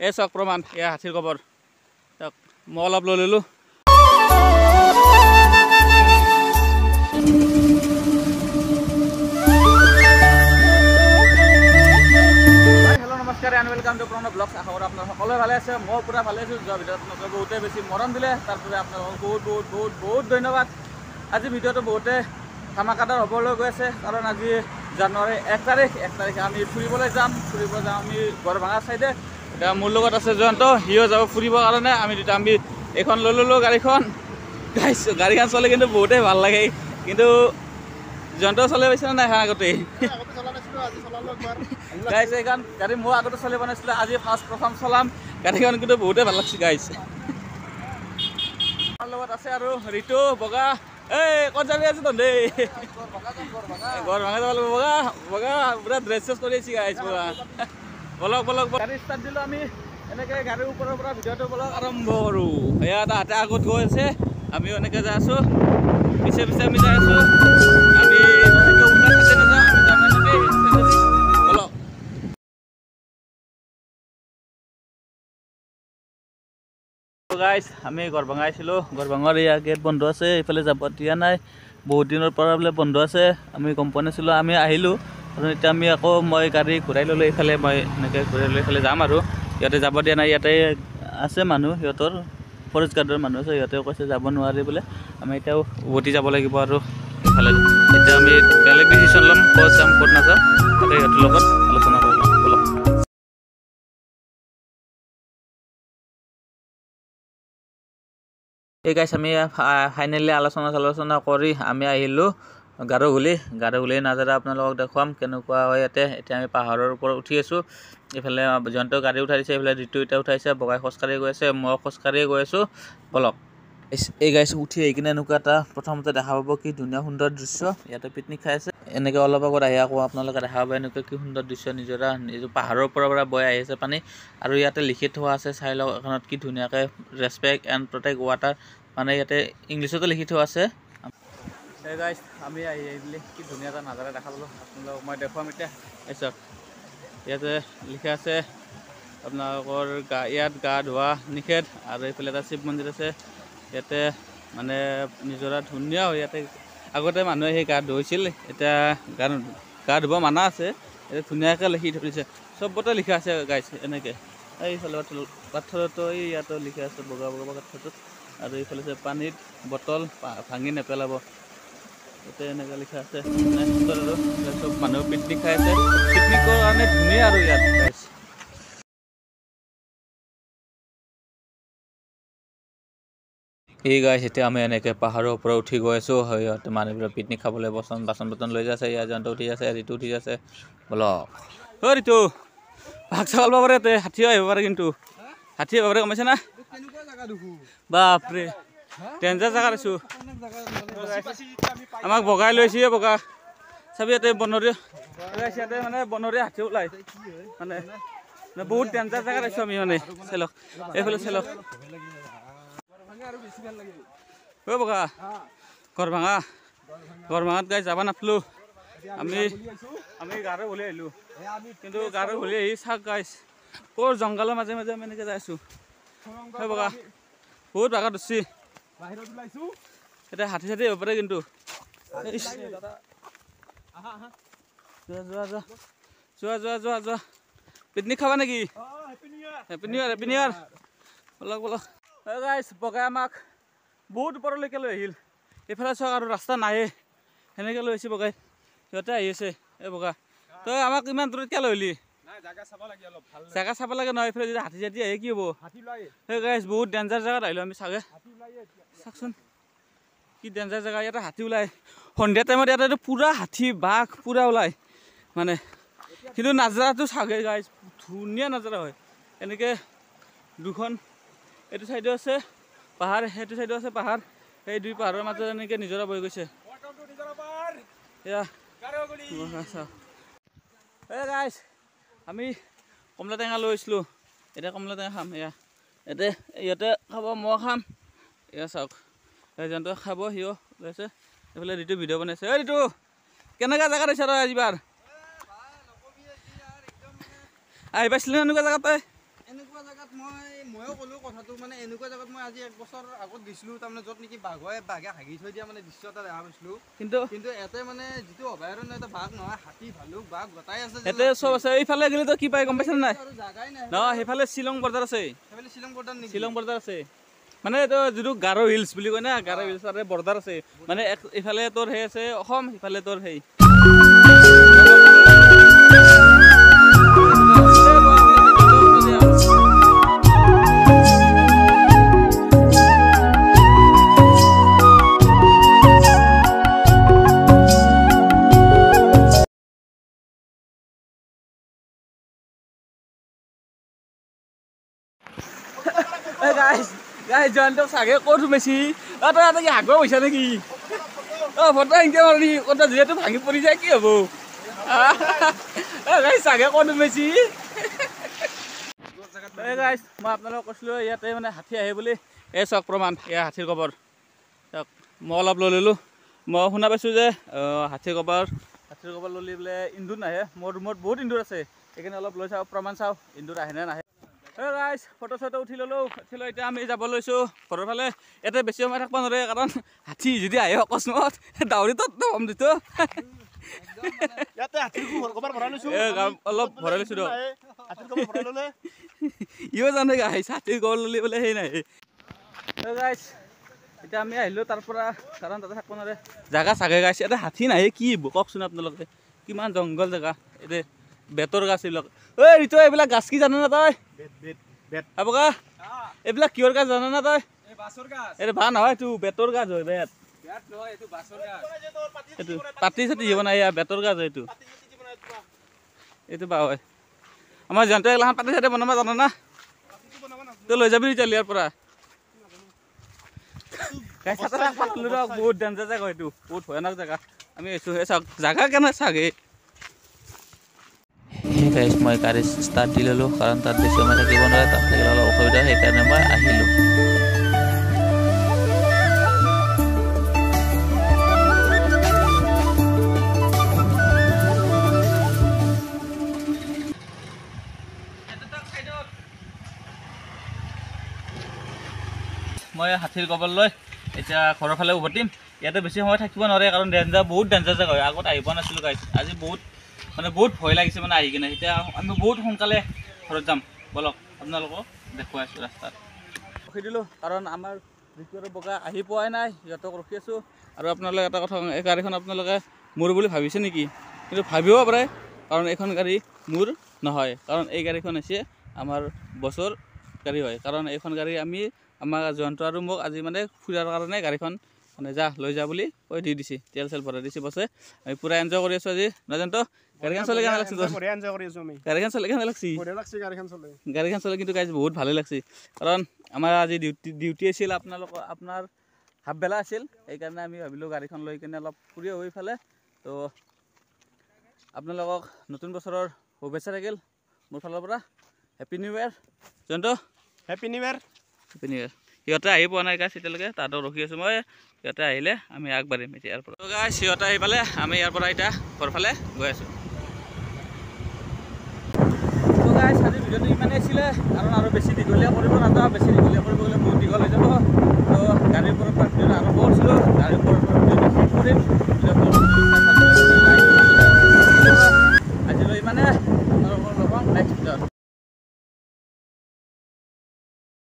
এই চাওক প্ৰমাণ এয়া হাতীৰ গোবৰ চাওক মই অলপ লৈ ল'লোঁ নমস্কাৰ and welcome to Pranav blogs আশা কৰোঁ আপোনাৰ সকলোৱে ভালে আছে মই পূৰা ভালে আছোঁ যোৱা ভিডিঅ'ত আপোনালোকে বহুতেই বেছি মৰম দিলে তাৰ বাবে আপোনালোকক বহুত ধন্যবাদ আজি ভিডিঅ'টো বহুতে ধামাকাদাৰ হ'বলৈ গৈ আছে কাৰণ আজি জানুৱাৰী 1 তাৰিখে আমি ফুৰিবলৈ যাম আমি গড়ভাঙা চাইডে এতিয়া মোৰ লগত আছে জয়ন্ত সিও যাব ফুৰিবৰ কাৰণে আমি এইখন লৈ ল'লোঁ গাড়ীখন চলে কিন্তু বহুতেই ভাল লাগে কিন্তু জয়ন্ত চলাই পাইছে নাই আগতে গাইছ এইখন গাড়ী মই আগতে চলাই বনাইছিলোঁ আজি প্ৰথম চলাম গাড়ীখন কিন্তু বহুতেই ভাল লাগছে গাইছ আমাৰ লগত আছে আৰু ঋতু বগা এই ক'ত যাবি আছে তহঁতে গড়ভাঙা যাব লাগিব বগা পুৰা ড্ৰেছ চেছ কৰি আছি গাইছ বলক গাড়ী ষ্টাৰ্ট দিলোঁ আমি এনেকৈ গাড়ীৰ ওপৰৰ পৰা ভিডিঅ'টো বলক আৰম্ভ কৰোঁ এয়া তাহাঁতে আগত গৈ আছে আমিও এনেকৈ যাই আছোঁ পিছে আমি যাই আছোঁ আমি এনেকৈ উল্টা খাতে নাযাওঁ আমি যাম এনেকৈ বলক গাইছ আমি গড়ভাঙা আহিছিলোঁ গড়ভাঙাৰ ইয়াৰ গেট বন্ধ আছে এইফালে যাব দিয়া নাই বহুত দিনৰ পৰা বোলে বন্ধ আছে আমি গম পোৱা নাছিলোঁ আমি আহিলোঁ আৰু এতিয়া আমি আকৌ মই গাড়ী ঘূৰাই ল'লোঁ এইফালে মই এনেকৈ ঘূৰাই লৈ এইফালে যাম আৰু ইয়াতে যাব দিয়া নাই ইয়াতে আছে মানুহ সিহঁতৰ ফৰেষ্ট গাৰ্ডৰ মানুহ আছে সিহঁতেও কৈছে যাব নোৱাৰে বোলে আমি এতিয়াও উভতি যাব লাগিব আৰু এইফালে এতিয়া আমি বেলেগ ডিচিশ্যন ল'ম ক'ত যাম ক'ত নাযাওঁ তাকে সিহঁতৰ লগত আলোচনা কৰি ল'ম ব'লক এই গাইছ আমি ফাইনেলি আলোচনা কৰি আমি আহিলোঁ গাৰোগুলি নাজাৰা আপোনালোকক দেখুৱাম কেনেকুৱা হয় ইয়াতে এতিয়া আমি পাহাৰৰ ওপৰত উঠি আছোঁ এইফালে জয়ন্ত গাড়ী উঠাই দিছে এইফালে ঋতু এতিয়া উঠাইছে বগাই খোজকাঢ়ি গৈ আছে মই খোজকাঢ়িয়ে গৈ আছোঁ বলক এই গাইছ উঠি আহি কিনে এনেকুৱা এটা প্ৰথমতে দেখা পাব কি ধুনীয়া সুন্দৰ দৃশ্য ইয়াতে পিকনিক খাই আছে এনেকৈ অলপ আগত আহি আকৌ আপোনালোকে দেখা পাব এনেকুৱা কি সুন্দৰ দৃশ্য নিজৰা পাহাৰৰ পৰা বৈ আহি আছে পানী আৰু ইয়াতে লিখি থোৱা আছে চাই লওক এখনত কি ধুনীয়াকৈ ৰেচপেক্ট এণ্ড প্ৰটেক্ট ৱাটাৰ মানে ইয়াতে ইংলিছতো লিখি থোৱা আছে এই গাইছ আমি আহিলে কি ধুনীয়া এটা নাজাৰা দেখা পালোঁ আপোনালোকক মই দেখুৱাম এতিয়া চাওক ইয়াতে লিখা আছে আপোনালোকৰ ইয়াত গা ধোৱা নিষেধ আৰু এইফালে এটা শিৱ মন্দিৰ আছে ইয়াতে মানে নিজৰা ধুনীয়া হয় ইয়াতে আগতে মানুহে সেই গা ধুইছিল এতিয়া গা ধুব মানা আছে এতিয়া ধুনীয়াকৈ লিখি থৈছে চবতে লিখা আছে গাইছ এনেকৈ এইফালে পাথৰতো ইয়াতো লিখা আছে বগা পাথৰটোত আৰু এইফালে আছে পানীত বটল ভাঙি নেপেলাব ইয়াতে এনেকৈ লিখা আছে আৰু চব মানুহ পিকনিক খাই আছে পিকনিকৰ কাৰণে ধুনীয়া আৰু ইয়াত গাইছ এই গাইছ এতিয়া আমি এনেকৈ পাহাৰৰ ওপৰত উঠি গৈ আছোঁ সিহঁতে মানুহবিলাক পিকনিক খাবলৈ বাচন বৰ্তন লৈ যাইছে ইয়াৰ জয়ন্ত উঠি আছে ঋতু উঠি আছে বলক অ' ঋতু ভাগ চাগল পাব পাৰে হাতী আহিব পাৰে কিন্তু হাতী আহিব পাৰে গমাইছে না বাপৰে ডেঞ্জাৰ জেগাত আছোঁ আমাক বগাই লৈছে বগা চাবি ইয়াতে ইয়াতে মানে বনৰীয়া হাতী ওলাই মানে বহুত ডেঞ্জাৰ জেগাত আছোঁ আমি মানে চাই এইফালে চাই ঐ বগা গড়ভাঙাত গাই যাব নাপালোঁ আমি গাৰো ঘূলি আহিলোঁ কিন্তু গাৰো ঘূলি আহি চাওক গাইছ ক'ৰ জংঘলৰ মাজে মাজে আমি এনেকৈ যাই আছোঁ ঐ বগা বহুত বাগাত উঠছি এতিয়া হাতী চাতী হ'ব পাৰে কিন্তু যোৱা পিকনিক খাবা নেকি হেপী নিউ ইয়াৰ বলক গাইছ বগাই আমাক বহুত ওপৰলৈকে লৈ আহিল এইফালে চাওক আৰু ৰাস্তা নাহে সেনেকৈ লৈ আহিছে বগাই সিহঁতে আহি আছে এই বগা তই আমাক ইমান দূৰত কিয় লৈ আহিলি জেগা চাব লাগে নহয় এইফালে যদি হাতী চাতী আহে কি হ'ব সেই গাইছ বহুত ডেঞ্জাৰ জেগাত আহিলোঁ আমি চাগে চাওকচোন কি ডেঞ্জাৰ জেগা ইয়াতে হাতী ওলায় সন্ধিয়া টাইমত ইয়াতে পূৰা হাতী বাঘ পূৰা ওলায় মানে কিন্তু নাজাৰাটো চাগে গাইছ ধুনীয়া নাজাৰা হয় এনেকৈ দুখন এইটো চাইডো আছে পাহাৰ সেইটো চাইডো আছে পাহাৰ সেই দুই পাহাৰৰ মাজত এনেকৈ নিজৰা বৈ গৈছে এয়া এই গাইছ আমি কমলা টেঙা লৈ আহিছিলোঁ এতিয়া কমলা টেঙা খাম ইয়াতে খাব মই খাম এয়া চাওক জয়ন্ত খাব সিও লৈছে এইফালে ঋতু ভিডিঅ' বনাইছে ঐ ঋতু কেনেকুৱা জেগাত আহিছে তই আজিবাৰ আহি পাইছিলি এনেকুৱা জেগাত তই এনেকুৱা জায়গাত ময়ো ক'লো কথাটো মানে এনেকুৱা জায়গাত মই আজি 1 বছৰ আগত গৈছিলোঁ তাৰমানে য'ত নেকি বাঘে হাগি থৈ দিয়া মানে দৃশ্য এটা দেখা পাইছিলোঁ কিন্তু এতে মানে যিটো অভয়াৰণ্য এটা বাঘ নহয় হাতী ভালুক বাঘ গোটাই আছে এতে চব আছে এইফালে গ'লে তো কি পাই গম পাইছ নাই নহয় সেইফালে শ্বিলং বৰ্ডাৰ আছে সেইফালে শ্বিলং বৰ্ডাৰ নেকি শ্বিলং বৰ্ডাৰ আছে মানে এইটো যিটো গাৰো হিলছ বুলি কয় না গাৰো হিলছৰ বৰ্ডাৰ আছে মানে ইফালে তোৰ সেই আছে অসম ইফালে তোৰ সেই guys jangan tuh sage kok tuh Messi atau কি হাগৰ পইচা নেকি ফটো ইনকে মাৰি কথা যেটো ভাঙি পৰি যায় কি হ'ব guys sage কত Messi guys মই আপোনালোকক কৈছিলো ইয়াতে মানে হাতী আহে বুলি এই চক প্ৰমাণ এই হাতীৰ কবৰ মই অলপ লৈ ললো মই শুনা পাইছো যে হাতীৰ কবৰ ললি বোলে ইন্দুৰ নাহে মোৰ ৰুমত বহুত ইন্দুৰ আছে এইকাৰণে অলপ লৈ চাও প্ৰমাণ চাও ইন্দুৰ আহে নে নাহে Hey guys, photo উঠি ললো এতিয়া আমি যাব লৈছো ঘৰৰ ফালে এতে বেছি সময় থাকব নৰে কাৰণ হাতী যদি আহে অকস্মাত দাউৰি তত দম দিত ইয়াতে হাতীৰ কবৰ ভৰাই লৈছো অলপ ভৰাই লৈছো দ হাতীৰ কবৰ ভৰাই ললে ইও জানে গাইছ হাতীৰ কবৰ ললি বলে হেই নাই Hey guys, এতিয়া আমি আহিলো তাৰ পৰা কাৰণ তাতে থাকব নৰে জাগা চাগে গাইছ এতে হাতী নাহে কি কওকচোন আপোনালোকে কিমান জংগল জাগা এতে বেতৰ গাছ এইবিলাক ঐ ৰিতু এইবিলাক গাছ কি জানা না তই বেত আবকা এইবিলাক কিহৰ গাছ জানা না তই এই বাছৰ গাছ এৰে ভা নহয় তু বেতৰ গাছ হয় বেত নহয় এটো বাছৰ গাছ এটো পাতি সতি জীবন আইয়া বেতৰ গাছ এইটো এইটো বা হয় আমাৰ জন্তে এলাহান পাতি সতি বনাবা জানা না তই লৈ যাবি এতিয়া লিয়াৰ পৰা গাছ এটা পাতলো ৰ বহুত ডেঞ্জাৰ জাগা এইটো বহুত ভয়ানক জাগা আমি এসো হে জাগা কেনে সাগে Hey guys, মই গাড়ী ষ্টাৰ্ট দি ললো কাৰণ তাত বেছি সময় থাকিব নোৱাৰে তাত থাকিলে অলপ অসুবিধা সেইকাৰণে মই আহিলো মই হাতীৰ কবৰ লৈ এতিয়া ঘৰৰ ফালে উভতিম ইয়াতে বেছি সময় থাকিব নোৱাৰে কাৰণ বহুত ডেঞ্জাৰ জাগা হয় আগত আহি পোৱা নাছিলো গাইছ আজি বহুত মানে বহুত ভয় লাগিছে মানে আহি কিনে এতিয়া আমি বহুত সোনকালে ঘৰত যাম বলক আপোনালোকক দেখুৱাই আছো ৰাস্তাত ৰখি দিলো কাৰণ আমাৰ ভিতৰৰ বগা আহি পোৱাই নাই ইহঁতক ৰখি আছো আৰু আপোনালোকে এটা কথা এই গাড়ীখন আপোনালোকে মোৰ বুলি ভাবিছে নেকি কিন্তু ভাবিব পাৰে কাৰণ এইখন গাড়ী মোৰ নহয় কাৰণ এই গাড়ীখন হৈছে আমাৰ বছৰ গাড়ী হয় কাৰণ এইখন গাড়ী আমি আমাৰ জয়ন্ত আৰু মোক আজি মানে ফুৰাৰ কাৰণে গাড়ীখন মানে যা লৈ যা বুলি কৈ দি দিছি তেল চেল ভৰাই দিছি বছে আমি পুৰা এনজয় কৰি আছো আজি নজন্ত গাড়ীখন চলে কেনে লাগছে বঢ়িয়া এনজয় কৰি আছো আমি গাড়ীখন চলে কেনে লাগছে বঢ়িয়া লাগছে গাড়ীখন চলে কিন্তু গাইজ বহুত ভালে লাগছে কাৰণ আমাৰ আজি ডিউটি আছিল আপোনাৰ হাফ বেলা আছিল এইকাৰণে আমি ভাবিলো গাড়ীখন লৈ কিনে অলপ ফুৰি হৈ ফালে তো আপোনালোকক নতুন বছৰৰ শুভেচ্ছা থাকিল মোৰ ফালৰ পৰা হেপী নিউ ইয়াৰ জয়ন্ত হেপী নিউ ইয়াৰ সিহঁতে আহি পোৱা নাই গাইছ এতিয়ালৈকে তাহাঁতক ৰখি আছোঁ মই সিহঁতে আহিলে আমি আগবাঢ়িম এতিয়া ইয়াৰ পৰা গাইছ সিহঁতে আহি পালে আমি ইয়াৰ পৰা এতিয়া ঘৰ ফালে গৈ আছোঁ গাইছ আজি ভিডিঅ'টো ইমানেই আছিলে কাৰণ আৰু বেছি দীঘলীয়া কৰিব নাযাওঁ বেছি দীঘলীয়া কৰিব